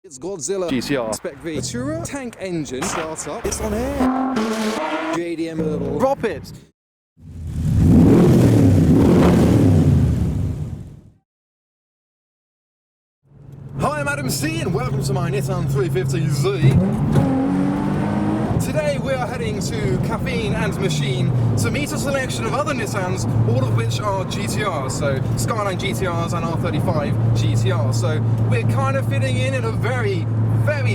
It's Godzilla GTR Spec V Supra tank engine starts up. It's on air. JDM little. Drop it. Hi, I'm Adam C and welcome to my Nissan 350Z. Today we are heading to Caffeine Machine to meet a selection of other Nissans, all of which are GTRs, so Skyline GTRs and R35 GTRs. So we're kind of fitting in a very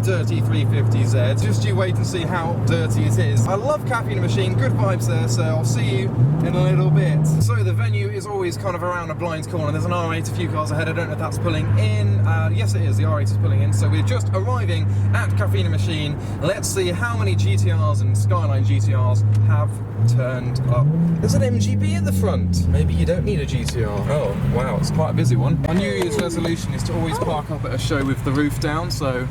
dirty 350Z. Just you wait and see how dirty it is. I love Caffeine Machine, good vibes there, so I'll see you in a little bit. So the venue is always kind of around a blind corner. There's an R8 a few cars ahead. I don't know if that's pulling in. Yes, it is. The R8 is pulling in. So we're just arriving at Caffeine Machine. Let's see how many GTRs and Skyline GTRs have turned up. There's an MGB at the front. Maybe you don't need a GTR. Oh, wow, it's quite a busy one. My New Year's resolution is to always park up at a show with the roof down, so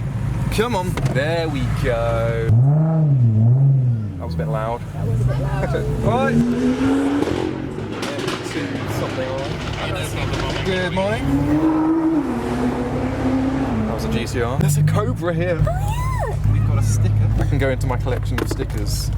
come on. There we go. That was a bit loud. That was a bit loud. Right. Something alright. Good morning. That was a GTR. There's a Cobra here. Oh yeah! We've got a sticker. I can go into my collection of stickers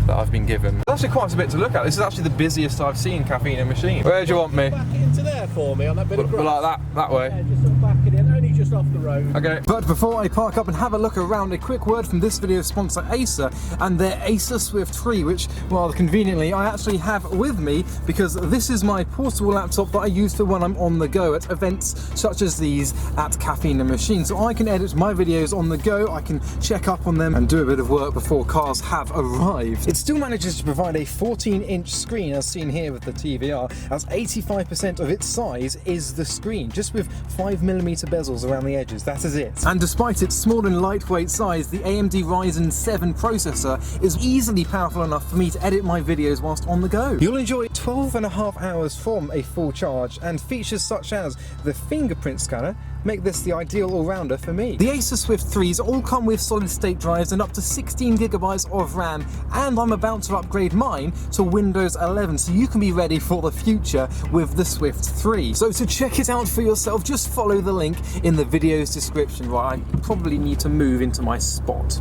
that I've been given. There's actually quite a bit to look at. This is actually the busiest I've seen Caffeine Machine. Where do you want me? Back it into there for me on that bit of grass. Like that way? Yeah, just sort of back it in, only just off the road. Okay. But before I park up and have a look around, a quick word from this video's sponsor Acer and their Acer Swift 3, which, well, conveniently I actually have with me because this is my portable laptop that I use for when I'm on the go at events such as these at Caffeine Machine. So I can edit my videos on the go, I can check up on them and do a bit of work before cars have arrived. It still manages to provide a 14-inch screen as seen here with the TVR, as 85% of its size is the screen, just with 5mm bezels around the edges, that is it. And despite its small and lightweight size, the AMD Ryzen 7 processor is easily powerful enough for me to edit my videos whilst on the go. You'll enjoy 12.5 hours from a full charge, and features such as the fingerprint scanner make this the ideal all-rounder for me. The Acer Swift 3s all come with solid-state drives and up to 16GB of RAM, and I'm about to upgrade mine to Windows 11, so you can be ready for the future with the Swift 3. So to check it out for yourself, just follow the link in the video's description. Right, I probably need to move into my spot.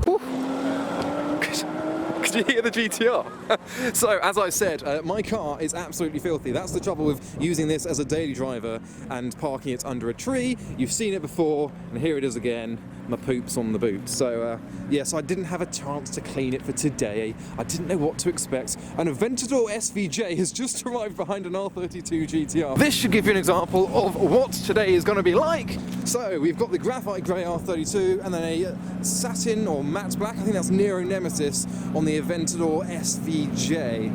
Could you hear the GTR? So, as I said, my car is absolutely filthy. That's the trouble with using this as a daily driver and parking it under a tree. You've seen it before, and here it is again. My poop's on the boot. So, yes, I didn't have a chance to clean it for today. I didn't know what to expect. An Aventador SVJ has just arrived behind an R32 GTR. This should give you an example of what today is going to be like. So, we've got the graphite grey R32 and then a satin or matte black, I think that's Nero Nemesis, on the Aventador SVJ.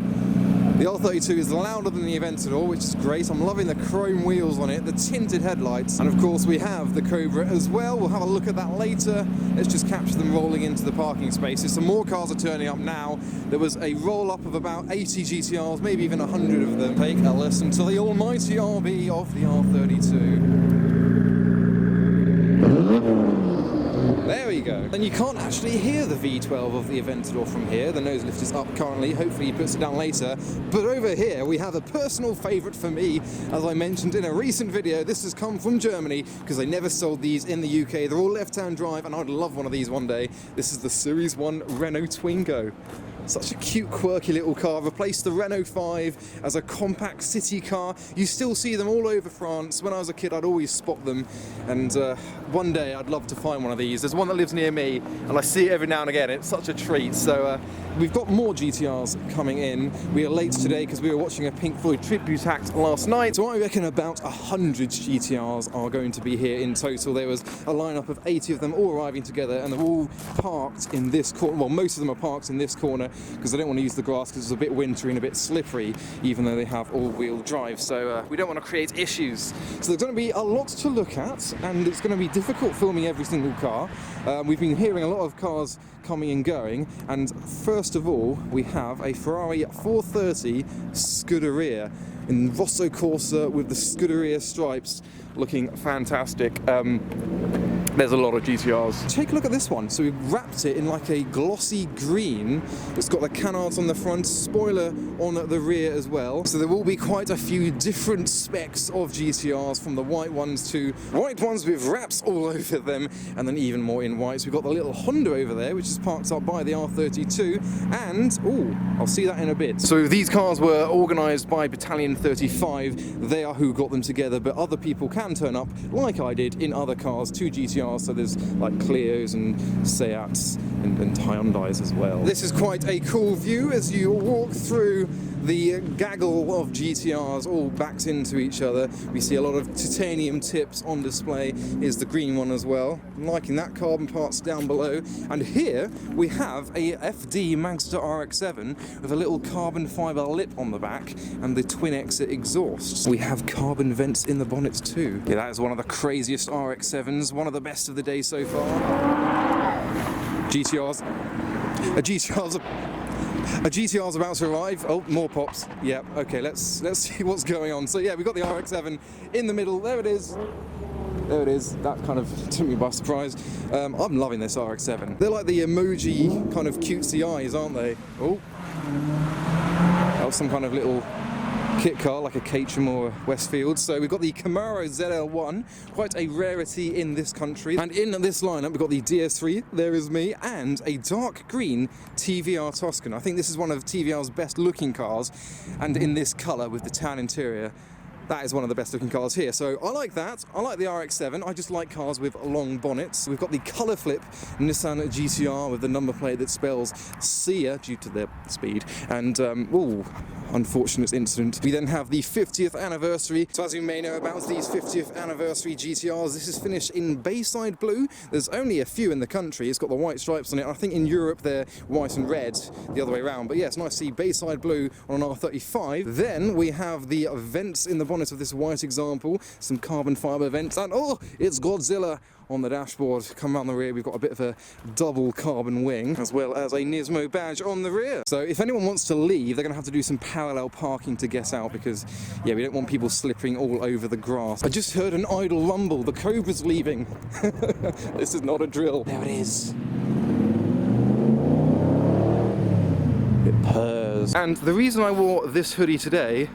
The R32 is louder than the Aventador, which is great. I'm loving the chrome wheels on it, the tinted headlights, and of course we have the Cobra as well. We'll have a look at that later. Let's just capture them rolling into the parking spaces. Some more cars are turning up now. There was a roll-up of about 80 GTRs, maybe even 100 of them. Take a listen to the almighty RB of the R32. There we go. And you can't actually hear the V12 of the Aventador from here. The nose lift is up currently. Hopefully he puts it down later. But over here we have a personal favourite for me. As I mentioned in a recent video, this has come from Germany because they never sold these in the UK. They're all left-hand drive and I'd love one of these one day. This is the Series 1 Renault Twingo. Such a cute, quirky little car. Replaced the Renault 5 as a compact city car. You still see them all over France. When I was a kid, I'd always spot them. And one day, I'd love to find one of these. There's one that lives near me, and I see it every now and again. It's such a treat. So we've got more GTRs coming in. We are late today because we were watching a Pink Floyd tribute act last night. So I reckon about 100 GTRs are going to be here in total. There was a lineup of 80 of them all arriving together, and they're all parked in this corner. Well, most of them are parked in this corner, because I don't want to use the grass because it's a bit wintry and a bit slippery, even though they have all-wheel drive, so we don't want to create issues. So there's going to be a lot to look at, and it's going to be difficult filming every single car. We've been hearing a lot of cars coming and going, and first of all we have a Ferrari 430 Scuderia, in Rosso Corsa with the Scuderia stripes, looking fantastic. There's a lot of GTRs. Take a look at this one. So we've wrapped it in like a glossy green. It's got the canards on the front, spoiler on the rear as well. So there will be quite a few different specs of GTRs, from the white ones to white ones with wraps all over them, and then even more in whites. We've got the little Honda over there, which is parked up by the R32, and, oh, I'll see that in a bit. So these cars were organised by Battalion 35. They are who got them together, but other people can turn up, like I did, in other cars to GTRs. So there's like Clios and Seats and Hyundais as well. This is quite a cool view as you walk through the gaggle of GTRs all backed into each other. We see a lot of titanium tips on display. Here's the green one as well. I'm liking that, carbon parts down below. And here we have a FD Magster RX-7 with a little carbon fibre lip on the back and the twin exit exhaust. We have carbon vents in the bonnets too. Yeah, that is one of the craziest RX-7s, one of the best of the day so far. GTRs. A GTR's about to arrive. Oh, more pops. Yeah, okay, let's see what's going on. So yeah, we've got the RX-7 in the middle. There it is. There it is. That kind of took me by surprise. I'm loving this RX-7. They're like the emoji kind of cutesy eyes, aren't they? Oh. That was some kind of little kit car, like a Caterham or a Westfield. So we've got the Camaro ZL1, quite a rarity in this country. And in this lineup, we've got the DS3, there is me, and a dark green TVR Toscan. I think this is one of TVR's best looking cars, and in this colour with the tan interior. That is one of the best looking cars here. So I like that. I like the RX-7. I just like cars with long bonnets. We've got the colour flip Nissan GTR with the number plate that spells Sia due to their speed. And, ooh, unfortunate incident. We then have the 50th anniversary. So as you may know about these 50th anniversary GTRs, this is finished in Bayside blue. There's only a few in the country. It's got the white stripes on it. I think in Europe they're white and red, the other way around. But yeah, it's nice to see Bayside blue on an R35. Then we have the vents in the bonnet of this white example, some carbon fibre vents, and oh, it's Godzilla on the dashboard. Come around the rear, we've got a bit of a double carbon wing, as well as a Nismo badge on the rear. So if anyone wants to leave, they're going to have to do some parallel parking to get out, because, yeah, we don't want people slipping all over the grass. I just heard an idle rumble. The Cobra's leaving. This is not a drill. There it is. It purrs. And the reason I wore this hoodie today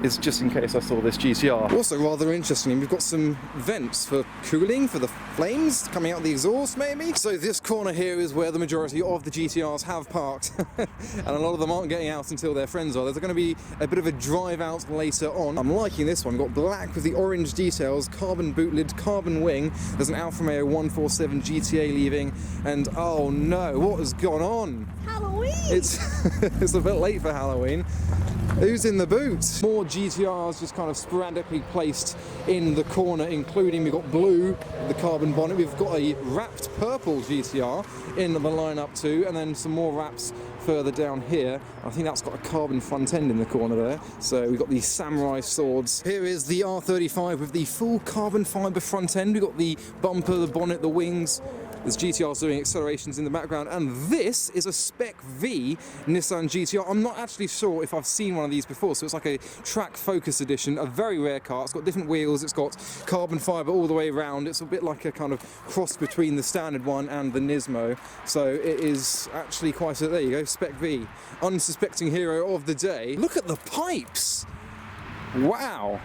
is just in case I saw this GTR. Also rather interesting, we've got some vents for cooling, for the flames coming out the exhaust maybe. So this corner here is where the majority of the GTRs have parked and a lot of them aren't getting out until their friends are. There's going to be a bit of a drive out later on. I'm liking this one. We've got black with the orange details, carbon boot lid, carbon wing. There's an Alfa Romeo 147 GTA leaving, and oh no, what has gone on? Halloween! It's a bit late for Halloween. Who's in the boot? More GTRs just kind of sporadically placed in the corner, including we've got blue, the carbon bonnet. We've got a wrapped purple GTR in the lineup too, and then some more wraps further down here. I think that's got a carbon front end in the corner there. So we've got the samurai swords. Here is the R35 with the full carbon fibre front end. We've got the bumper, the bonnet, the wings. There's GTRs doing accelerations in the background, and this is a Spec V Nissan GTR. I'm not actually sure if I've seen one of these before, so it's like a track focus edition, a very rare car. It's got different wheels, it's got carbon fibre all the way around. It's a bit like a kind of cross between the standard one and the Nismo, so it is actually quite a, there you go, Spec V. Unsuspecting hero of the day. Look at the pipes! Wow!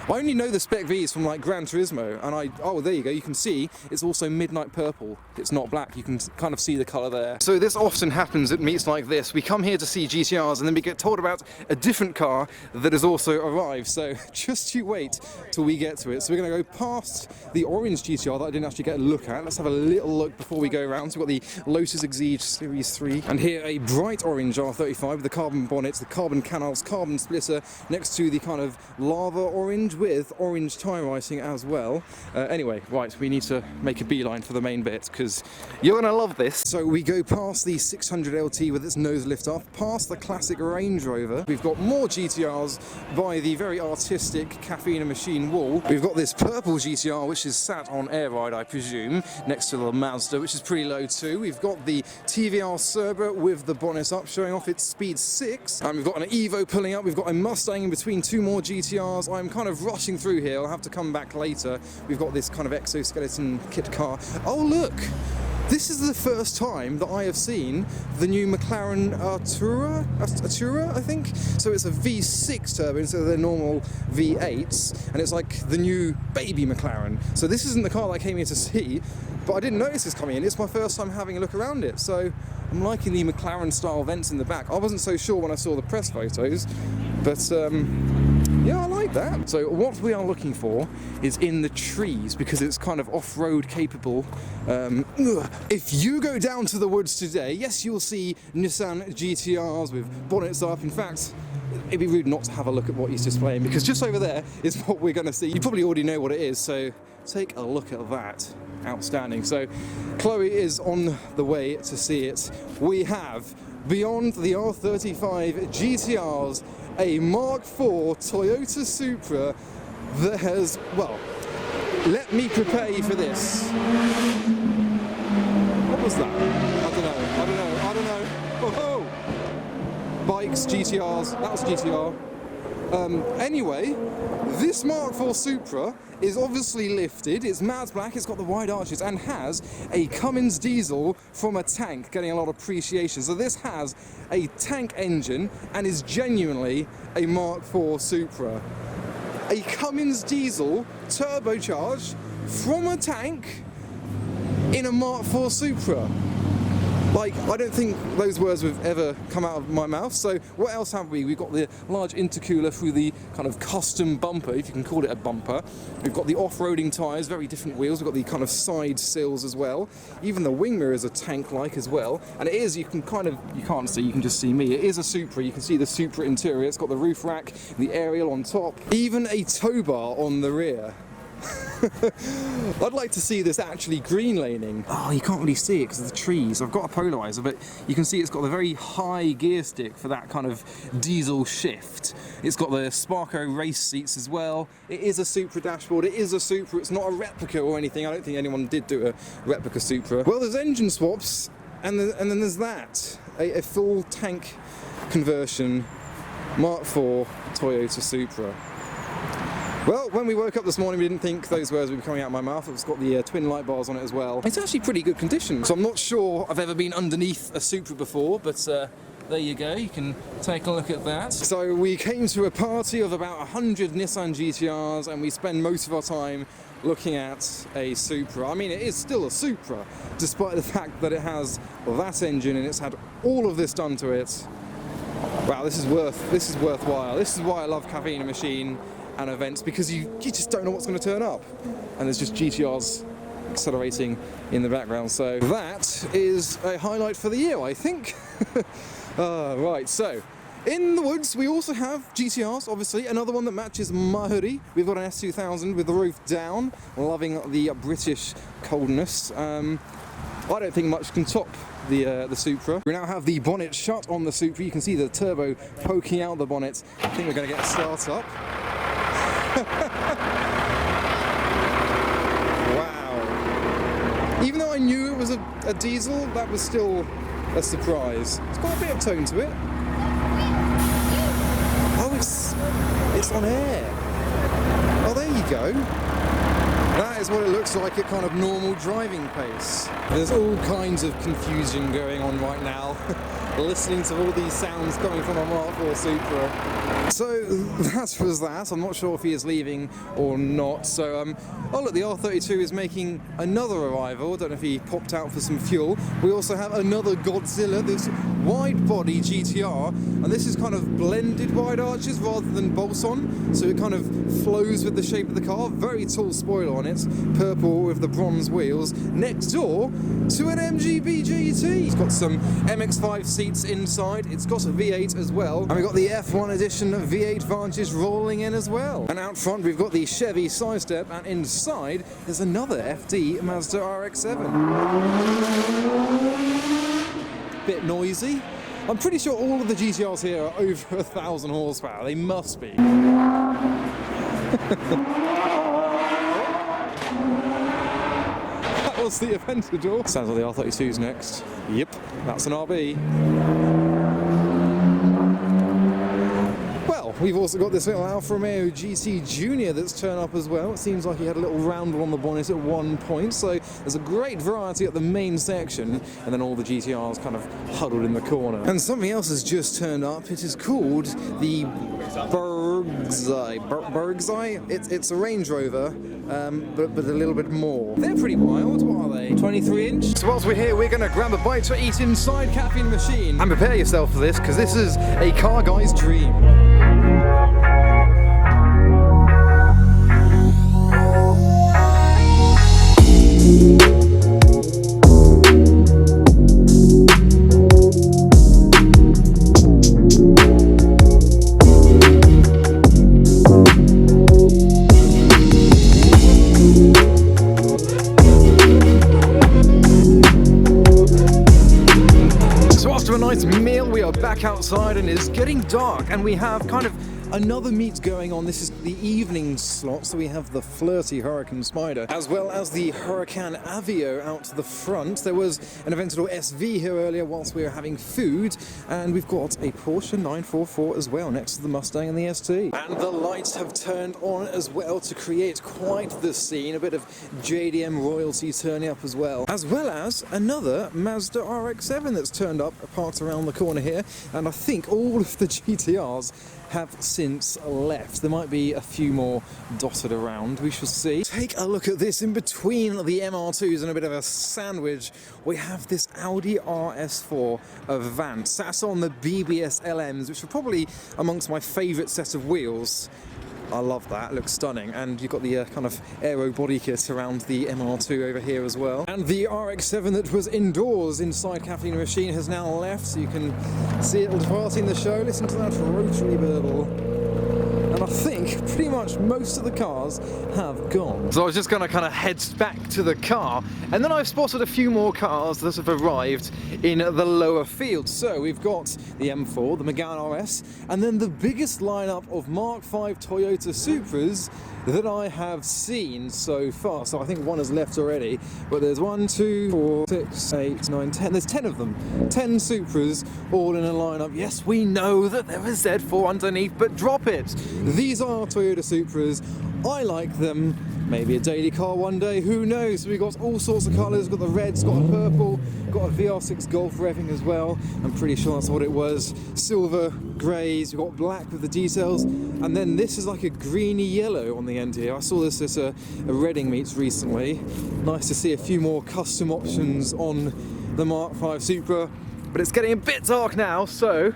I only know the Spec Vs from like Gran Turismo, and oh, there you go, you can see it's also midnight purple. It's not black, you can kind of see the colour there. So this often happens at meets like this. We come here to see GTRs and then we get told about a different car that has also arrived. So just you wait till we get to it. So we're going to go past the orange GTR that I didn't actually get a look at. Let's have a little look before we go around. So we've got the Lotus Exige Series 3, and here a bright orange R35 with the carbon bonnets, the carbon canals, carbon splitter, next to the kind of lava orange and with orange tyre writing as well. Anyway, right, we need to make a beeline for the main bit because you're going to love this. So we go past the 600 LT with its nose lift off, past the classic Range Rover. We've got more GTRs by the very artistic Caffeine Machine wall. We've got this purple GTR which is sat on air ride, I presume, next to the Mazda, which is pretty low too. We've got the TVR Supra with the bonnet up, showing off its speed 6. And we've got an Evo pulling up. We've got a Mustang in between two more GTRs. I'm kind of rushing through here. I'll have to come back later. We've got this kind of exoskeleton kit car. Oh look! This is the first time that I have seen the new McLaren Artura, I think. So it's a V6 turbo instead of their normal V8s, and it's like the new baby McLaren. So this isn't the car that I came here to see, but I didn't notice this coming in. It's my first time having a look around it, so I'm liking the McLaren style vents in the back. I wasn't so sure when I saw the press photos, but yeah, I like that. So what we are looking for is in the trees, because it's kind of off-road capable. If you go down to the woods today, yes, you'll see Nissan GTRs with bonnets up. In fact, it'd be rude not to have a look at what he's displaying, because just over there is what we're going to see. You probably already know what it is, so take a look at that. Outstanding. So Chloe is on the way to see it. We have, beyond the R35 GTRs, a Mark IV Toyota Supra that has, well, let me prepare you for this. What was that? I don't know. Oh, bikes, GTRs, that was GTR. Anyway, this Mark IV Supra is obviously lifted, it's matte black, it's got the wide arches, and has a Cummins diesel from a tank, getting a lot of appreciation. So this has a tank engine and is genuinely a Mark IV Supra. A Cummins diesel turbocharged from a tank in a Mark IV Supra. Like, I don't think those words have ever come out of my mouth. So what else have we? We've got the large intercooler through the kind of custom bumper, if you can call it a bumper. We've got the off-roading tyres, very different wheels. We've got the kind of side sills as well. Even the wing mirrors are tank-like as well. And it is, you can kind of, you can't see, you can just see me. It is a Supra. You can see the Supra interior. It's got the roof rack, the aerial on top, even a tow bar on the rear. I'd like to see this actually green laning. Oh, you can't really see it because of the trees. I've got a polarizer, but you can see it's got a very high gear stick for that kind of diesel shift. It's got the Sparco race seats as well. It is a Supra dashboard. It is a Supra. It's not a replica or anything. I don't think anyone did do a replica Supra. Well, there's engine swaps, and then there's that. A full tank conversion Mark IV Toyota Supra. Well, when we woke up this morning, we didn't think those words would be coming out of my mouth. It's got the twin light bars on it as well. It's actually pretty good condition. So I'm not sure I've ever been underneath a Supra before, but there you go. You can take a look at that. So we came to a party of about 100 Nissan GTRs, and we spend most of our time looking at a Supra. I mean, it is still a Supra, despite the fact that it has that engine and it's had all of this done to it. Wow, this is worthwhile. This is why I love Caffeine Machine and events, because you just don't know what's going to turn up, and there's just GTRs accelerating in the background. So that is a highlight for the year, I think. Right, so in the woods we also have GTRs, obviously, another one that matches my hoodie. We've got an S2000 with the roof down, loving the British coldness. I don't think much can top the Supra. We now have the bonnet shut on the Supra. You can see the turbo poking out the bonnet. I think we're going to get a start up. Wow. Even though I knew it was a diesel, that was still a surprise. It's got a bit of tone to it. Oh, it's on air. Oh, there you go. That is what it looks like at kind of normal driving pace. There's all kinds of confusion going on right now, listening to all these sounds coming from a Mark IV Supra. So that was that. I'm not sure if he is leaving or not. So, oh look, the R32 is making another arrival. I don't know if he popped out for some fuel. We also have another Godzilla, this wide-body GTR, and this is kind of blended wide arches rather than bolts-on, so it kind of flows with the shape of the car. Very tall spoiler on it, purple with the bronze wheels, next door to an MGB GT. It's got some MX-5 seats seats inside. It's got a V8 as well. And we've got the F1 edition V8 Vantage rolling in as well. And out front we've got the Chevy Sidestep, and inside there's another FD Mazda RX-7. Bit noisy. I'm pretty sure all of the GTRs here are over 1,000 horsepower. They must be. That was the Aventador. Sounds like the R32's next. Yep, that's an RB. Well, we've also got this little Alfa Romeo GT Junior that's turned up as well. It seems like he had a little roundel on the bonnet at one point, so there's a great variety at the main section, and then all the GTRs kind of huddled in the corner. And something else has just turned up. It is called the Bergzai. It's a Range Rover, but a little bit more. They're pretty wild. What are they? 23-inch? So whilst we're here, we're going to grab a bite to eat inside Caffeine Machine. And prepare yourself for this, because this is a car guy's dream. Meal, we are back outside and it's getting dark, and we have kind of another meet going on. This is the evening slot, so we have the flirty Huracan Spider as well as the Huracan Aveo out to the front. There was an Aventador SV here earlier whilst we were having food, and we've got a Porsche 944 as well next to the Mustang and the ST. And the lights have turned on as well to create quite the scene, a bit of JDM royalty turning up as well as another Mazda RX-7 that's turned up, parked around the corner here, and I think all of the GTRs have since left. There might be a few more dotted around, we shall see. Take a look at this. In between the MR2s and a bit of a sandwich, we have this Audi RS4 Avant sat on the BBS LMs, which are probably amongst my favourite set of wheels. I love that, it looks stunning. And you've got the kind of aero body kit around the MR2 over here as well. And the RX-7 that was indoors inside Caffeine Machine has now left, so you can see it departing the show. Listen to that rotary burble. And I think pretty much most of the cars have gone. So I was just going to kind of head back to the car, and then I've spotted a few more cars that have arrived in the lower field. So we've got the M4, the Megane RS, and then the biggest lineup of Mark V Toyota Supras that I have seen so far. So I think one has left already, but there's 1, 2, 4, 6, 8, 9, 10. There's 10 of them. 10 Supras all in a lineup. Yes, we know that there is Z4 underneath, but drop it. These are Toyota Supras. I like them. Maybe a daily car one day, who knows? We've got all sorts of colours. Got the reds, got a purple, got a VR6 Golf revving as well. I'm pretty sure that's what it was. Silver, greys, we've got black with the details, and then this is like a greeny yellow on the end here. I saw this at a Reading meets recently. Nice to see a few more custom options on the Mark V Supra, but it's getting a bit dark now, so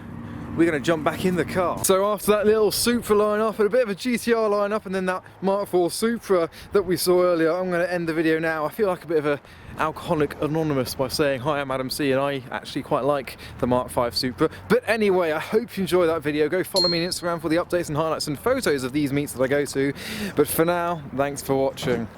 we're going to jump back in the car. So after that little Supra line-up and a bit of a GTR line-up and then that Mark IV Supra that we saw earlier, I'm going to end the video now. I feel like a bit of a alcoholic anonymous by saying hi, I'm Adam C, and I actually quite like the Mark V Supra. But anyway, I hope you enjoyed that video. Go follow me on Instagram for the updates and highlights and photos of these meets that I go to. But for now, thanks for watching.